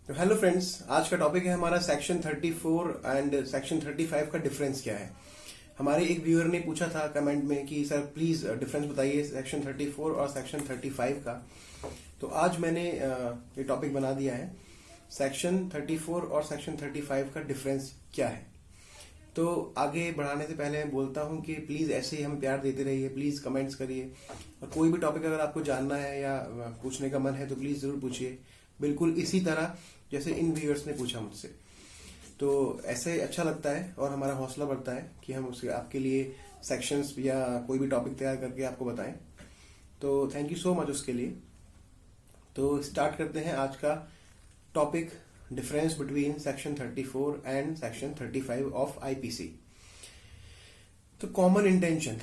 तो hello friends, आज का टॉपिक है हमारा सेक्शन 34 एंड सेक्शन 35 का डिफरेंस क्या है। हमारे एक व्यूअर ने पूछा था कमेंट में कि सर प्लीज डिफरेंस बताइए सेक्शन 34 और सेक्शन 35 का। तो आज मैंने ये टॉपिक बना दिया है, सेक्शन 34 और सेक्शन 35 का डिफरेंस क्या है। तो आगे बढ़ाने से पहले मैं बोलता हूं कि प्लीज ऐसे ही हमें प्यार देते रहिए, प्लीज कमेंट्स करिए और कोई भी टॉपिक अगर आपको जानना है या पूछने का मन है तो प्लीज जरूर पूछिए, बिल्कुल इसी तरह जैसे इन व्यूअर्स ने पूछा मुझसे। तो ऐसे अच्छा लगता है और हमारा हौसला बढ़ता है कि हम उसके आपके लिए सेक्शंस या कोई भी टॉपिक तैयार करके आपको बताएं। तो थैंक यू सो मच उसके लिए। तो स्टार्ट करते हैं आज का topic, difference between section 34 and section 35 of IPC. तो common intention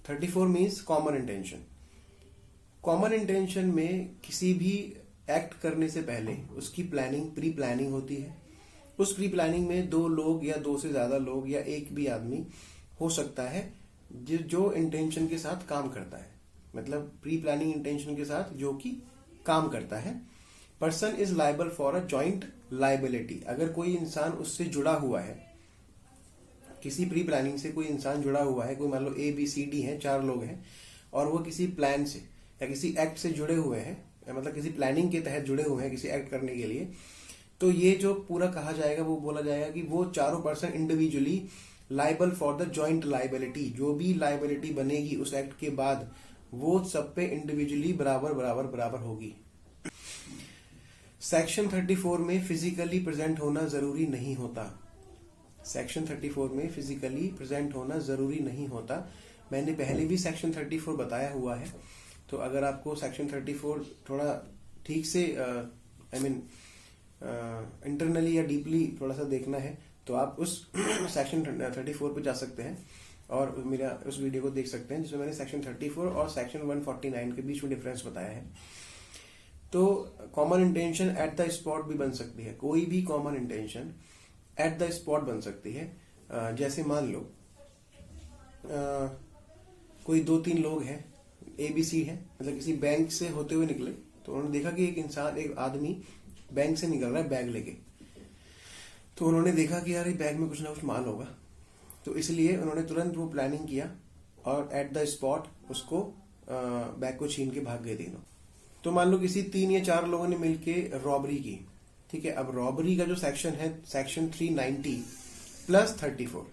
34 means common intention. Common intention में किसी भी एक्ट करने से पहले उसकी प्री प्लानिंग होती है। उस प्री प्लानिंग में दो लोग या दो से ज्यादा लोग या एक भी आदमी हो सकता है जो इंटेंशन के साथ काम करता है, मतलब प्री प्लानिंग इंटेंशन के साथ जो कि काम करता है। Person is liable for a joint liability. अगर कोई इंसान उससे जुड़ा हुआ है, किसी प्री प्लानिंग से कोई इंसान जुड़ा हुआ है, कोई मान लो ABCD है, 4 लोग हैं और वो किसी प्लान से या किसी एक्ट से जुड़े हुए हैं, मतलब किसी प्लानिंग के तहत जुड़े हुए हैं किसी एक्ट करने के लिए, तो ये जो पूरा कहा जाएगा वो बोला जाएगा कि वो चारों person individually liable for the joint liability. जो भी लायबिलिटी बनेगी उस एक्ट के बाद वो सब पे इंडिविजुअली बराबर बराबर बराबर होगी। सेक्शन 34 में फिजिकली प्रेजेंट होना जरूरी नहीं होता। सेक्शन 34 में फिजिकली प्रेजेंट होना जरूरी नहीं होता। मैंने पहले भी सेक्शन 34 बताया हुआ है। तो अगर आपको सेक्शन 34 थोड़ा ठीक से इंटरनली या डीपली थोड़ा सा देखना है तो आप उस सेक्शन 34 पे जा सकते हैं और मेरा उस वीडियो को देख सकते हैं जिसमें मैंने सेक्शन 34 और सेक्शन 149 के बीच में डिफरेंस बताया है। तो common intention at the spot भी बन सकती है। कोई भी common intention at the spot बन सकती है। जैसे मान लो कोई 2-3 लोग हैं, ABC है, मतलब किसी बैंक से होते हुए निकले, तो उन्होंने देखा कि एक आदमी बैंक से निकल रहा है बैग लेके। तो उन्होंने देखा कि यार ये बैग में कुछ ना कुछ माल होगा, तो इसलिए उन्होंने तुरंत वो प्लानिंग किया और एट द स्पॉट उसको बैग को छीन के भाग गए तीनों। तो मान लो किसी 3 या 4 लोगों ने मिलके रॉबरी की, ठीक है। अब रॉबरी का जो सेक्शन है सेक्शन 390 प्लस 34,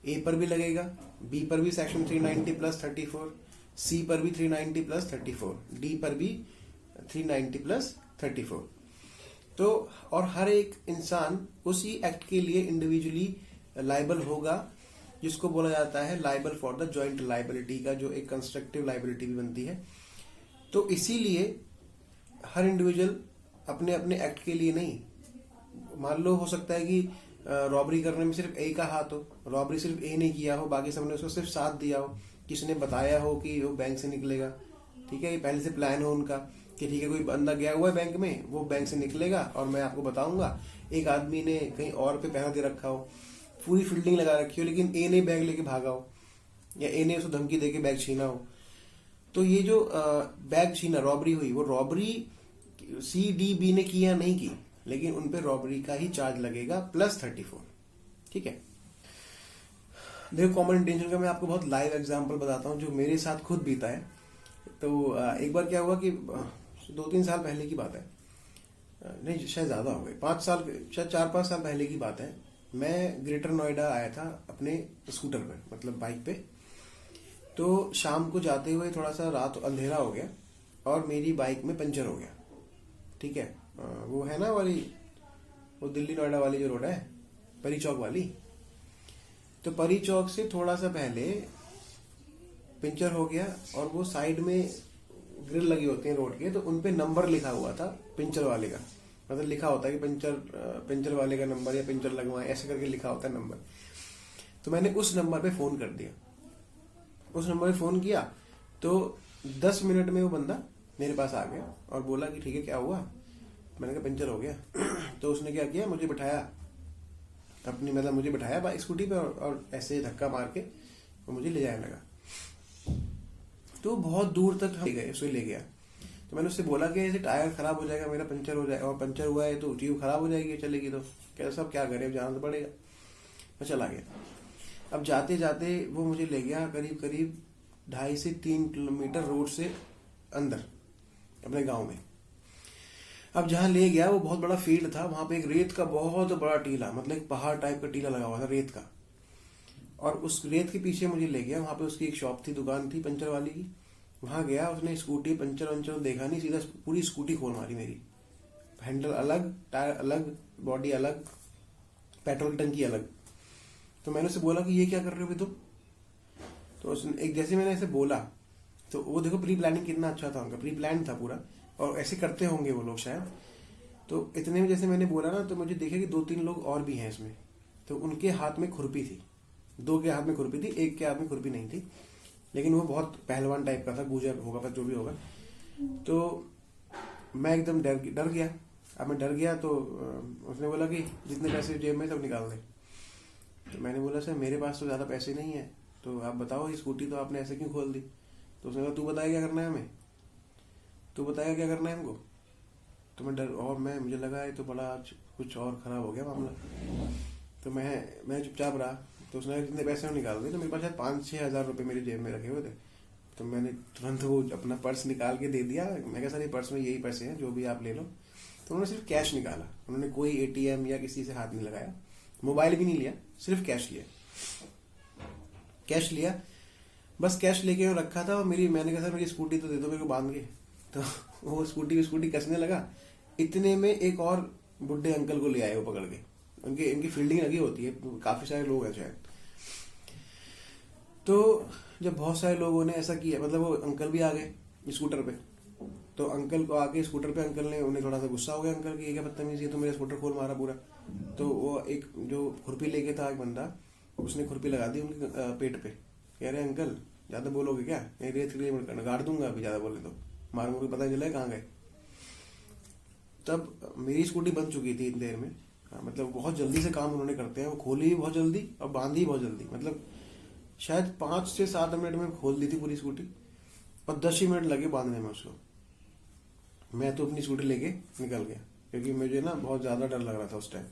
A पर भी लगेगा, B पर भी सेक्शन 390 प्लस 34, C पर भी 390 प्लस 34, D पर भी 390 प्लस 34। तो और हर एक इंसान उसी एक्ट के लिए इंडिविजुअली लायबल होगा, जिसको बोला जाता है liable for the joint liability का, जो एक कंस्ट्रक्टिव लायबिलिटी भी बनती है। तो इसीलिए हर इंडिविजुअल अपने अपने एक्ट के लिए नहीं, मान लो हो सकता है कि रॉबरी करने में सिर्फ A का हाथ हो, रॉबरी सिर्फ A ने किया हो, बाकी सबने उसको सिर्फ साथ दिया हो, किसने बताया हो कि वो बैंक से निकलेगा, ठीक है। ये पहले से प्लान हो उनका कि ठीक है कोई बंदा गया हुआ है बैंक में, वो बैंक से निकलेगा और मैं आपको बताऊंगा। एक आदमी ने कहीं और पे पहरा दे रखा हो, पूरी फील्डिंग लगा रखी हो, लेकिन A ने बैग लेके भागा हो या A ने उसको धमकी देके बैग छीना हो। तो ये जो बैग छीना रॉबरी हुई, वो रॉबरी CDB ने किया नहीं की, लेकिन उनपे रॉबरी का ही चार्ज लगेगा प्लस 34, ठीक है। देखो कॉमन इंटेंशन का मैं आपको बहुत लाइव एग्जांपल बताता हूँ जो मेरे साथ खुद बीता है। तो एक बार क्या हुआ कि 2-3 साल पहले की बात है, नहीं शायद ज्यादा हो गए, 5 साल, शायद 4-5 साल पहले की बात है। मैं ग्रेटर नोएडा आया था अपने स्कूटर पे, मतलब बाइक पे। तो शाम को जाते हुए थोड़ा सा रात अंधेरा हो गया और मेरी बाइक में पंचर हो गया, ठीक है। वो है ना वाली, वो दिल्ली नोएडा वाली जो रोड है, परी चौक वाली। तो परी चौक से थोड़ा सा पहले पंचर हो गया और वो साइड में ग्रिल लगी होती है रोड के, तो उनपे नंबर लिखा हुआ था पंचर वाले का, मतलब लिखा होता है कि पंचर वाले का नंबर या पंचर लगवाए, ऐसे करके लिखा होता है नंबर। तो मैंने उस नंबर पे फोन कर दिया, उस नंबर पे फोन किया तो 10 मिनट में वो बंदा मेरे पास आ गया और बोला कि ठीक है क्या हुआ। मैंने कहा पंचर हो गया। तो उसने क्या किया, मुझे बिठाया अपनी, मतलब मुझे बिठाया बाइक स्कूटी पे और ऐसे धक्का मार के वो मुझे ले जाने लगा। तो बहुत दूर तक हम गए, उसे ले गया। तो मैंने उससे बोला कि ऐसे टायर खराब हो जाएगा, मेरा पंचर हो जाएगा, और पंचर हुआ है तो ट्यूब खराब हो जाएगी चलेगी तो। कहता सब क्या करें, जाना तो पड़ेगा। मैं चला गया। अब जाते जाते वो मुझे ले गया करीब करीब 2.5 से 3 किलोमीटर रोड से अंदर अपने गांव में। अब जहाँ ले गया वो बहुत बड़ा फील्ड था, वहां पे एक रेत का बहुत बड़ा टीला, मतलब एक पहाड़ टाइप का टीला लगा हुआ था रेत का। और उस रेत के पीछे मुझे ले गया, वहां पे उसकी एक शॉप थी, दुकान थी पंचर वाली की। वहां गया, उसने स्कूटी पंचर वंचर देखा नहीं, सीधा पूरी स्कूटी खोल मारी मेरी। हैंडल अलग, टायर अलग, बॉडी अलग, पेट्रोल टंकी अलग। तो मैंने उसे बोला कि ये क्या कर रहे हो तुम? तो उसने एक जैसे मैंने ऐसे बोला तो वो देखो प्री प्लानिंग कितना अच्छा था उनका, प्री प्लान था पूरा, और ऐसे करते होंगे वो लोग शायद। तो इतने में जैसे मैंने बोला ना, तो मुझे देखे कि 2-3 लोग और भी हैं इसमें। तो उनके हाथ में खुरपी थी, 2 के हाथ में खुरपी थी, एक के हाथ में खुरपी नहीं थी, लेकिन वो बहुत पहलवान टाइप का था, गुजर होगा पर जो भी होगा। तो मैं एकदम डर गया। अब मैं डर गया तो उसने बोला कि जितने पैसे जेब में सब निकाल दे। तो मैंने बोला सर मेरे पास तो ज़्यादा पैसे नहीं है, तो आप बताओ ये स्कूटी तो आपने ऐसे क्यों खोल दी? तो उसने कहा तू बताया क्या करना है हमें, तू बताया क्या करना है हमको। तो मैं डर, और मुझे लगा है तो बड़ा आज कुछ और खराब हो गया मामला। तो मैं चुपचाप रहा। तो उसने जितने पैसे निकाल दिए, तो मेरे पास शायद 5-6 हज़ार रुपये मेरी जेब में रखे हुए थे। तो मैंने तुरंत वो अपना पर्स निकाल के दे दिया। मैं कहा सर ये पर्स में यही पैसे हैं, जो भी आप ले लो। तो उन्होंने सिर्फ कैश निकाला, उन्होंने कोई ATM या किसी से हाथ नहीं लगाया, मोबाइल भी नहीं लिया, सिर्फ कैश लिया। कैश लिया, बस कैश लेके रखा था। और मैंने कहा सर मेरी स्कूटी तो दे दो मेरे को बांध के। तो वो स्कूटी कसने लगा। इतने में एक और बुढ़े अंकल को ले आए वो पकड़ के। इनकी फील्डिंग लगी होती है, काफी सारे लोग हैं शायद। तो जब बहुत सारे लोगों ने ऐसा किया, मतलब वो अंकल भी आ गए स्कूटर पे। तो अंकल को आके स्कूटर पे अंकल ने, उन्हें थोड़ा सा गुस्सा हो गया अंकल की, ये क्या बदतमीजी है, तो मेरा स्कूटर खोल मारा पूरा। तो वो एक जो खुरपी लेके था एक बंदा, उसने खुरपी लगा दी उनके पेट पे। कह रहे अंकल ज्यादा बोलोगे क्या, मैं रेत के लिए गाड़ दूंगा अभी, ज्यादा बोले तो मार मुझे पता चला कहाँ गए। तब मेरी स्कूटी बंद चुकी थी इन देर में। मतलब बहुत जल्दी से काम उन्होंने करते हैं, वो खोली भी बहुत जल्दी और बांधी भी बहुत जल्दी। मतलब शायद 5 से 7 मिनट में खोल दी थी पूरी स्कूटी, और 10 ही मिनट लगे बांधने में उसको। मैं तो अपनी स्कूटी लेके निकल गया, क्योंकि मुझे ना बहुत ज्यादा डर लग रहा था उस टाइम।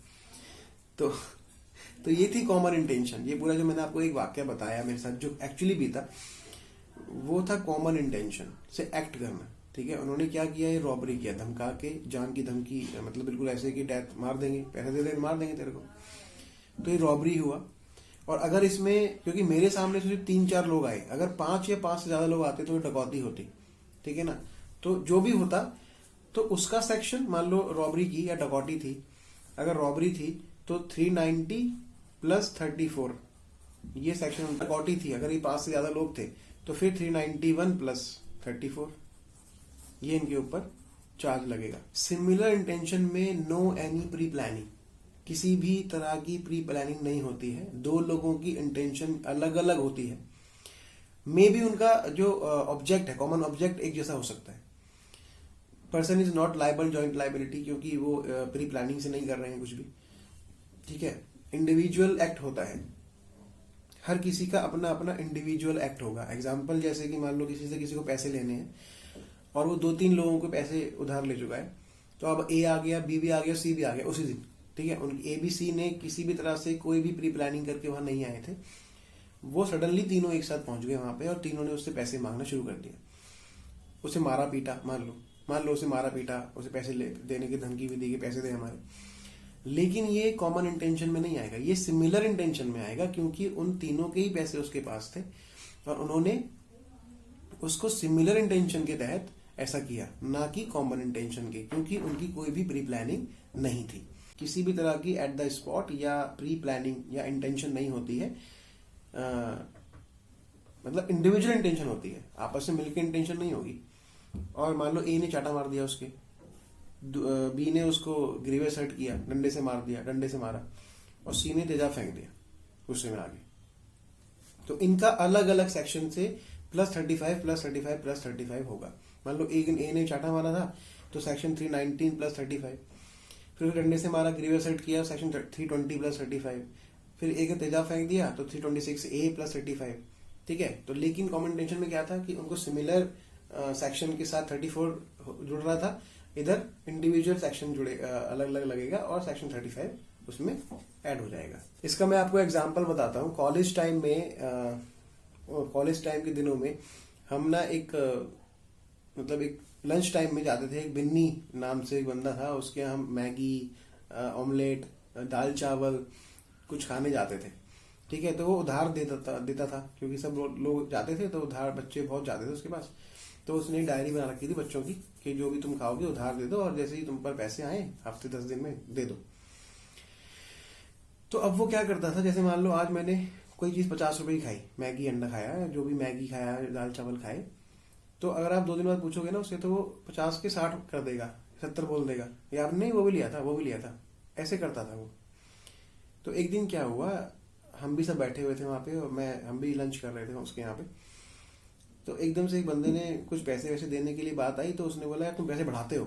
तो ये थी कॉमन इंटेंशन। ये पूरा जो मैंने आपको एक वाक्य बताया मेरे साथ जो एक्चुअली भी था, वो था कॉमन इंटेंशन से एक्ट करना। ठीक है, उन्होंने क्या किया, ये रॉबरी किया, धमका के, जान की धमकी, मतलब बिल्कुल ऐसे कि डेथ, मार देंगे, पैसे दे देंगे, मार देंगे तेरे को। तो ये रॉबरी हुआ। और अगर इसमें, क्योंकि मेरे सामने सिर्फ 3-4 लोग आए, अगर 5 या 5 से ज्यादा लोग आते तो डकौती होती। ठीक है ना, तो जो भी होता तो उसका सेक्शन, मान लो रॉबरी की या डकौती थी, अगर रॉबरी थी तो 390 + 34 ये सेक्शन। डकौती थी अगर ये 5 से ज्यादा लोग थे तो फिर 391 + 34 ये इनके ऊपर चार्ज लगेगा। सिमिलर इंटेंशन में नो एनी प्री प्लानिंग, किसी भी तरह की प्री प्लानिंग नहीं होती है। 2 लोगों की इंटेंशन अलग अलग होती है। मे बी उनका जो ऑब्जेक्ट है, कॉमन ऑब्जेक्ट एक जैसा हो सकता है। Person is not liable, joint liability, क्योंकि वो प्री प्लानिंग से नहीं कर रहे हैं कुछ भी। ठीक है, इंडिविजुअल एक्ट होता है, हर किसी का अपना अपना इंडिविजुअल एक्ट होगा। एग्जाम्पल जैसे कि मान लो किसी से किसी को पैसे लेने हैं और वो 2-3 लोगों को पैसे उधार ले चुका है, तो अब A आ गया, B भी आ गया, C भी आ गया उसी दिन। ठीक है, उनकी ABC ने किसी भी तरह से कोई भी प्री प्लानिंग करके वहां नहीं आए थे, वो सडनली तीनों एक साथ पहुंच गए वहां पे और तीनों ने उससे पैसे मांगना शुरू कर दिया। उसे मारा पीटा, मान लो उसे मारा पीटा, उसे पैसे देने की धमकी भी दी कि पैसे दे हमारे। लेकिन ये कॉमन इंटेंशन में नहीं आएगा, ये सिमिलर इंटेंशन में आएगा, क्योंकि उन तीनों के ही पैसे उसके पास थे और उन्होंने उसको सिमिलर इंटेंशन के तहत ऐसा किया, ना कि कॉमन इंटेंशन के, क्योंकि उनकी कोई भी प्री प्लानिंग नहीं थी। किसी भी तरह की एट द स्पॉट या प्री प्लानिंग या इंटेंशन नहीं होती है। मतलब इंडिविजुअल इंटेंशन होती है, आपस में मिलकर इंटेंशन नहीं होगी। और मान लो A ने चाटा मार दिया उसके, B ने उसको ग्रीवेस हर्ट किया, डंडे से मारा, और C ने तेजाब फेंक दिया गुस्से में आगे। तो इनका अलग अलग सेक्शन से +35 +35 +35 होगा। मान लो A ने चाटा मारा था तो सेक्शन 319 +35, फिर डंडे से मारा, ग्रीवेस हर्ट किया, सेक्शन 320 +35, फिर A ने तेजाब फेंक दिया तो 326A +35। ठीक है, तो लेकिन कॉमन इंटेंशन में क्या था कि उनको सिमिलर सेक्शन के साथ 34 जुड़ रहा था, इधर इंडिविजुअल सेक्शन जुड़े अलग अलग लगेगा और सेक्शन 35 उसमें ऐड हो जाएगा। इसका मैं आपको एग्जांपल बताता हूँ। कॉलेज टाइम के दिनों में हम ना एक लंच टाइम में जाते थे। एक बिन्नी नाम से एक बंदा था, उसके हम मैगी, ऑमलेट, दाल चावल कुछ खाने जाते थे, ठीक है। तो वो उधार देता था क्योंकि सब लोग जाते थे, तो उधार बच्चे बहुत जाते थे उसके पास। तो उसने एक डायरी बना रखी थी बच्चों की कि जो भी तुम खाओगे उधार दे दो, और जैसे ही तुम पर पैसे आए हफ्ते 10 दिन में दे दो। तो अब वो क्या करता था, जैसे मान लो आज मैंने कोई चीज 50 रुपए की खाई, मैगी अंडा खाया, जो भी मैगी खाया, दाल चावल खाए, तो अगर आप 2 दिन बाद पूछोगे ना उससे, तो वो 50 के 60 कर देगा, 70 बोल देगा, यार नहीं वो भी लिया था, ऐसे करता था वो। तो एक दिन क्या हुआ, हम भी सब बैठे हुए थे वहां पे, और हम भी लंच कर रहे थे उसके यहाँ पे। तो एकदम से एक बंदे ने कुछ पैसे वैसे देने के लिए बात आई, तो उसने बोला यार तुम पैसे बढ़ाते हो,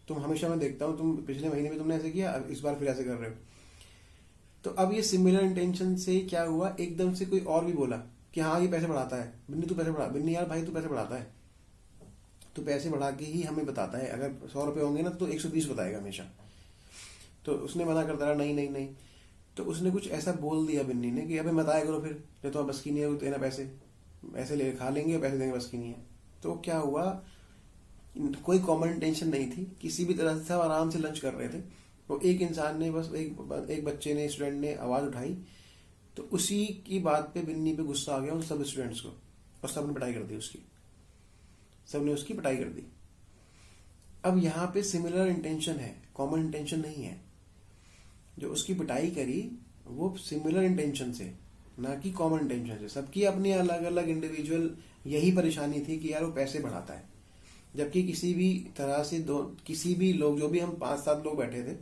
तुम हमेशा, मैं देखता हूँ तुम पिछले महीने में तुमने ऐसे किया, अब इस बार फिर ऐसे कर रहे हो। तो अब ये सिमिलर इंटेंशन से क्या हुआ, एकदम से कोई और भी बोला कि हाँ ये पैसे बढ़ाता है, बिन्नी तू पैसे बढ़ा, बिन्नी यार भाई तू पैसे बढ़ाता है, तो पैसे बढ़ा के ही हमें बताता है, अगर 100 रुपए होंगे ना तो 120 बताएगा हमेशा। तो उसने मना करता रहा, नहीं नहीं नहीं। तो उसने कुछ ऐसा बोल दिया बिन्नी ने कि अबे बताया करो फिर, जो तो बस की नहीं है देना पैसे, ऐसे ले खा लेंगे, पैसे देंगे बस की नहीं है। तो क्या हुआ, कोई कॉमन इंटेंशन नहीं थी किसी भी तरह से, सब आराम से लंच कर रहे थे। तो एक इंसान ने बस एक बच्चे ने, स्टूडेंट ने आवाज उठाई, तो उसी की बात पे बिन्नी पे गुस्सा आ गया उन सब स्टूडेंट्स को, और सबने पिटाई कर दी उसकी, सबने उसकी पिटाई कर दी। अब यहाँ पे सिमिलर इंटेंशन है, कॉमन इंटेंशन नहीं है। जो उसकी पिटाई करी वो सिमिलर इंटेंशन से, ना कि कॉमन इंटेंशन से। सबकी अपनी अलग अलग इंडिविजुअल यही परेशानी थी कि यार वो पैसे बढ़ाता है, जबकि किसी भी तरह से किसी भी लोग, जो भी हम 5-7 लोग बैठे थे,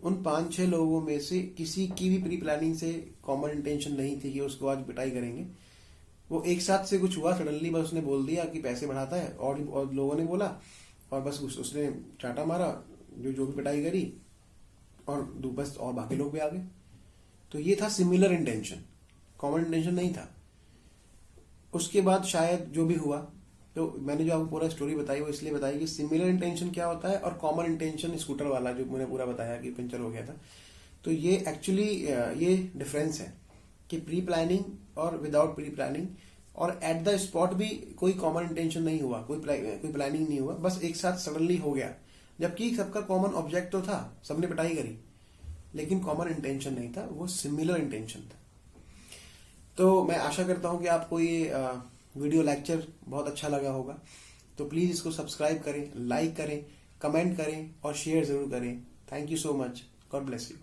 उन 5-6 लोगों में से किसी की भी प्री प्लानिंग से कॉमन इंटेंशन नहीं थी कि उसको आज पिटाई करेंगे। वो एक साथ से कुछ हुआ, सडनली बस उसने बोल दिया कि पैसे बढ़ाता है, और लोगों ने बोला, और बस उसने चाटा मारा, जो भी पिटाई करी, और बस, और बाकी लोग भी आ गए। तो ये था सिमिलर इंटेंशन, कॉमन इंटेंशन नहीं था। उसके बाद शायद जो भी हुआ, तो मैंने जो आपको पूरा स्टोरी बताई वो इसलिए बताई कि सिमिलर इंटेंशन क्या होता है, और कॉमन इंटेंशन स्कूटर वाला जो मैंने पूरा बताया कि पंचर हो गया था। तो ये एक्चुअली ये डिफरेंस है कि प्री प्लानिंग और विदाउट प्री प्लानिंग, और एट द स्पॉट भी कोई कॉमन इंटेंशन नहीं हुआ, कोई प्लानिंग नहीं हुआ, बस एक साथ सडनली हो गया, जबकि सबका कॉमन ऑब्जेक्ट तो था, सबने पिटाई करी, लेकिन कॉमन इंटेंशन नहीं था, वो सिमिलर इंटेंशन था। तो मैं आशा करता हूं कि आपको ये वीडियो लेक्चर बहुत अच्छा लगा होगा। तो प्लीज इसको सब्सक्राइब करें, लाइक करें, कमेंट करें और शेयर जरूर करें। Thank you so much. God bless you.